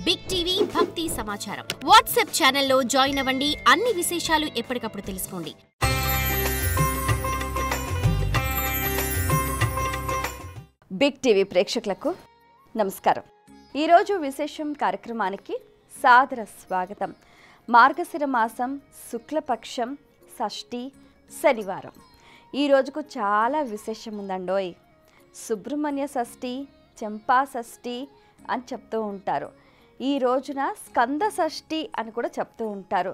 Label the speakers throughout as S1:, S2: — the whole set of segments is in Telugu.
S1: బిగ్ టీవీ భక్తి సమాచారం వాట్సాప్ ఛానల్లో జాయిన్ అవ్వండి. అన్ని విశేషాలు ఎప్పటికప్పుడు తెలుసుకోండి.
S2: బిగ్ టీవీ ప్రేక్షకులకు నమస్కారం. ఈరోజు విశేషం కార్యక్రమానికి సాదర స్వాగతం. మార్గశిర మాసం శుక్లపక్షం షష్ఠి శనివారం. ఈ రోజుకు చాలా విశేషం ఉందండోయ్. సుబ్రహ్మణ్య షష్ఠి, చంపా షష్ఠి అని చెప్తూ ఉంటారు. ఈ రోజున స్కంద షష్ఠి అని కూడా చెప్తూ ఉంటారు.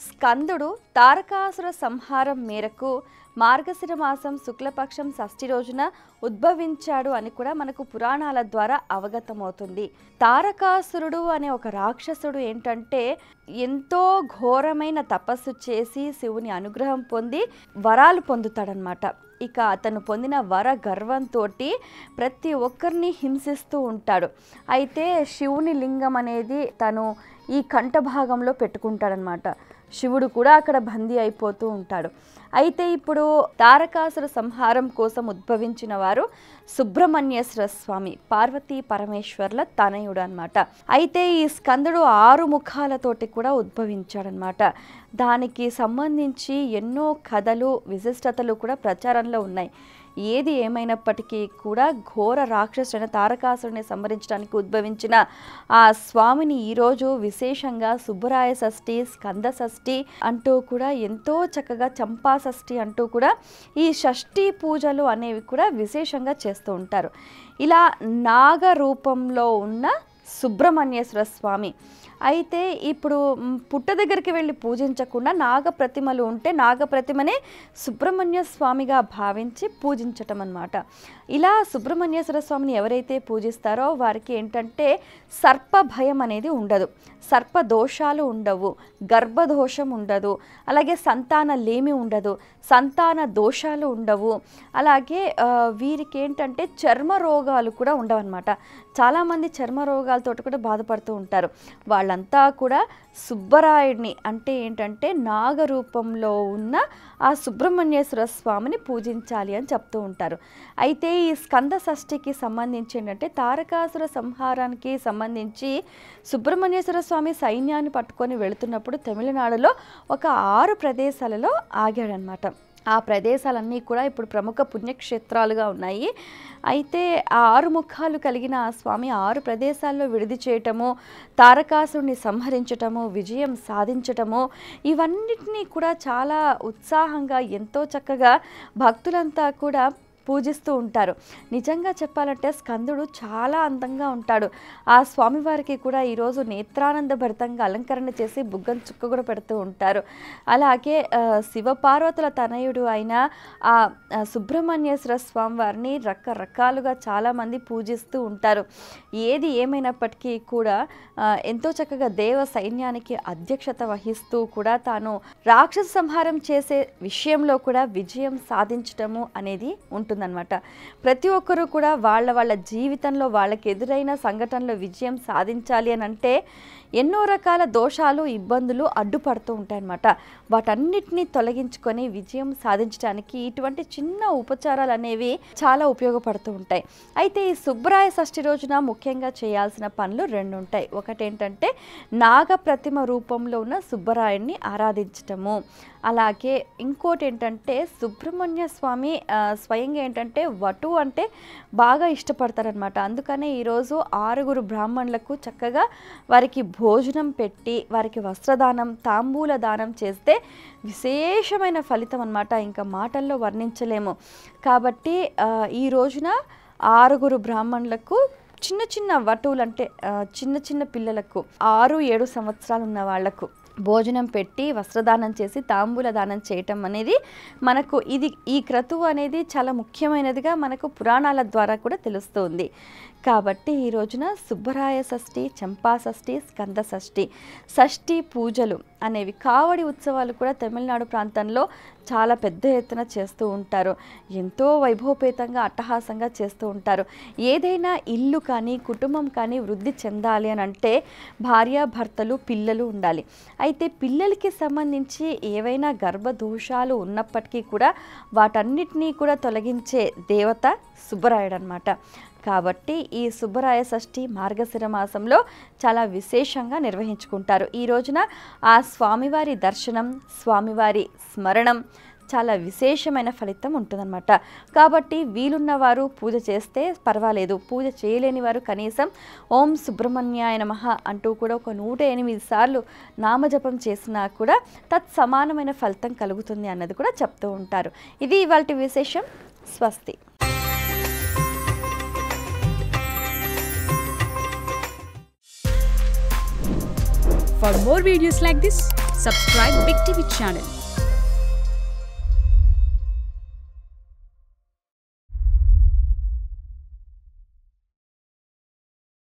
S2: స్కందుడు తారకాసుర సంహారం మేరకు మార్గశిర మాసం శుక్లపక్షం షష్ఠి రోజున ఉద్భవించాడు అని కూడా మనకు పురాణాల ద్వారా అవగతమవుతుంది. తారకాసురుడు అనే ఒక రాక్షసుడు ఏంటంటే ఎంతో ఘోరమైన తపస్సు చేసి శివుని అనుగ్రహం పొంది వరాలు పొందుతాడనమాట. ఇక అతను పొందిన వర గర్వంతో ప్రతి ఒక్కరిని హింసిస్తూ ఉంటాడు. అయితే శివుని లింగం అనేది తను ఈ కంఠ భాగంలో పెట్టుకుంటాడనమాట. శివుడు కూడా అక్కడ బందీ అయిపోతూ ఉంటాడు. అయితే ఇప్పుడు తారకాసుర సంహారం కోసం ఉద్భవించిన వారు సుబ్రహ్మణ్యేశ్వర స్వామి, పార్వతీ పరమేశ్వర్ల తనయుడు అనమాట. అయితే ఈ స్కందుడు 6 ముఖాలతోటి కూడా ఉద్భవించాడనమాట. దానికి సంబంధించి ఎన్నో కథలు, విశిష్టతలు కూడా ప్రచారంలో ఉన్నాయి. ఏది ఏమైనప్పటికీ కూడా ఘోర రాక్షసుడైన తారకాసురుని సంహరించడానికి ఉద్భవించిన ఆ స్వామిని ఈరోజు విశేషంగా సుబ్బరాయ షష్ఠి, స్కంద షష్ఠి అంటూ కూడా ఎంతో చక్కగా చంపా షష్ఠి అంటూ కూడా ఈ షష్ఠి పూజలు అనేవి కూడా విశేషంగా చేస్తూ ఉంటారు. ఇలా నాగ రూపంలో ఉన్న సుబ్రహ్మణ్యేశ్వర స్వామి. అయితే ఇప్పుడు పుట్ట దగ్గరికి వెళ్ళి పూజించకుండా నాగ ప్రతిమలు ఉంటే నాగ ప్రతిమనే సుబ్రహ్మణ్య స్వామిగా భావించి పూజించటం అన్నమాట. ఇలా సుబ్రహ్మణ్యేశ్వర స్వామిని ఎవరైతే పూజిస్తారో వారికి ఏంటంటే సర్ప భయం అనేది ఉండదు, సర్ప దోషాలు ఉండవు, గర్భదోషం ఉండదు, అలాగే సంతాన లేమి ఉండదు, సంతాన దోషాలు ఉండవు. అలాగే వీరికి ఏంటంటే చర్మ రోగాలు కూడా ఉండవన్నమాట. చాలామంది చర్మ రోగాలతో కూడా బాధపడుతూ ఉంటారు. వాళ్ళంతా కూడా సుబ్బరాయుడిని అంటే ఏంటంటే నాగరూపంలో ఉన్న ఆ సుబ్రహ్మణ్యేశ్వర స్వామిని పూజించాలి అని చెప్తూ ఉంటారు. అయితే ఈ స్కంద షష్ఠికి సంబంధించి ఏంటంటే తారకాసుర సంహారానికి సంబంధించి సుబ్రహ్మణ్యేశ్వర స్వామి సైన్యాన్ని పట్టుకొని వెళుతున్నప్పుడు తమిళనాడులో ఒక 6 ప్రదేశాలలో ఆగాడనమాట. ఆ ప్రదేశాలన్నీ కూడా ఇప్పుడు ప్రముఖ పుణ్యక్షేత్రాలుగా ఉన్నాయి. అయితే ఆ 6 ముఖాలు కలిగిన ఆ స్వామి 6 ప్రదేశాల్లో విడిది చేయటము, తారకాసురుని సంహరించటము, విజయం సాధించటము, ఇవన్నిటినీ కూడా చాలా ఉత్సాహంగా ఎంతో చక్కగా భక్తులంతా కూడా పూజిస్తూ ఉంటారు. నిజంగా చెప్పాలంటే స్కందుడు చాలా అందంగా ఉంటాడు. ఆ స్వామివారికి కూడా ఈరోజు నేత్రానంద భరితంగా అలంకరణ చేసి బుగ్గం చుక్క కూడా పెడుతూ ఉంటారు. అలాగే శివపార్వతుల తనయుడు అయిన ఆ సుబ్రహ్మణ్యేశ్వర స్వామి వారిని రకరకాలుగా చాలామంది పూజిస్తూ ఉంటారు. ఏది ఏమైనప్పటికీ కూడా ఎంతో చక్కగా దేవ సైన్యానికి అధ్యక్షత వహిస్తూ కూడా తాను రాక్షస సంహారం చేసే విషయంలో కూడా విజయం సాధించటము అనేది ఉంటుందన్నమాట. ప్రతి ఒక్కరూ కూడా వాళ్ళ జీవితంలో వాళ్ళకి ఎదురైన సంఘటనలో విజయం సాధించాలి అని అంటే ఎన్నో రకాల దోషాలు, ఇబ్బందులు అడ్డుపడుతూ ఉంటాయన్నమాట. వాటన్నిటినీ తొలగించుకొని విజయం సాధించడానికి ఇటువంటి చిన్న ఉపచారాలు అనేవి చాలా ఉపయోగపడుతూ ఉంటాయి. అయితే ఈ సుబ్బరాయ షష్ఠి రోజున ముఖ్యంగా చేయాల్సిన పనులు 2 ఉంటాయి. ఒకటేంటంటే నాగ ప్రతిమ రూపంలో ఉన్న సుబ్బరాయుడిని ఆరాధించటము. అలాగే ఇంకోటి ఏంటంటే సుబ్రహ్మణ్య స్వామి స్వయంగా ఏంటంటే వటు అంటే బాగా ఇష్టపడతారనమాట. అందుకనే ఈరోజు 6 బ్రాహ్మణులకు చక్కగా వారికి భోజనం పెట్టి వారికి వస్త్రదానం, తాంబూల దానం చేస్తే విశేషమైన ఫలితం అన్నమాట. ఇంకా మాటల్లో వర్ణించలేము. కాబట్టి ఈ రోజున 6 బ్రాహ్మణులకు చిన్న చిన్న వటువులు అంటే చిన్న చిన్న పిల్లలకు 6-7 సంవత్సరాలు ఉన్న వాళ్లకు భోజనం పెట్టి వస్త్రదానం చేసి తాంబూల దానం చేయటం అనేది మనకు ఈ క్రతువు అనేది చాలా ముఖ్యమైనదిగా మనకు పురాణాల ద్వారా కూడా తెలుస్తుంది. కాబట్టి ఈ రోజున సుబ్బరాయ షష్ఠి, చంపా షష్ఠి, స్కంద షష్ఠి, షష్ఠి పూజలు అనేవి కావడి ఉత్సవాలు కూడా తమిళనాడు ప్రాంతంలో చాలా పెద్ద ఎత్తున చేస్తూ ఉంటారు. ఎంతో వైభవపేతంగా అట్టహాసంగా చేస్తూ ఉంటారు. ఏదైనా ఇల్లు కానీ కుటుంబం కానీ వృద్ధి చెందాలి అని అంటే భార్యాభర్తలు, పిల్లలు ఉండాలి. అయితే పిల్లలకి సంబంధించి ఏవైనా గర్భదోషాలు ఉన్నప్పటికీ కూడా వాటన్నిటినీ కూడా తొలగించే దేవత సుబ్బరాయుడు అన్నమాట. కాబట్టి ఈ సుబ్బరాయ షష్ఠి మార్గశిర మాసంలో చాలా విశేషంగా నిర్వహించుకుంటారు. ఈ రోజున ఆ స్వామివారి దర్శనం, స్వామివారి స్మరణం చాలా విశేషమైన ఫలితం ఉంటుందన్నమాట. కాబట్టి వీలున్నవారు పూజ చేస్తే పర్వాలేదు, పూజ చేయలేని వారు కనీసం ఓం సుబ్రహ్మణ్యాయ నమః అంటూ కూడా ఒక 108 సార్లు నామజపం చేసినా కూడా తత్సమానమైన ఫలితం కలుగుతుంది అన్నది కూడా చెప్తూ ఉంటారు. ఇది ఇవాల్టి విశేషం. స్వస్తి.
S3: For more videos like this, subscribe Big TV channel.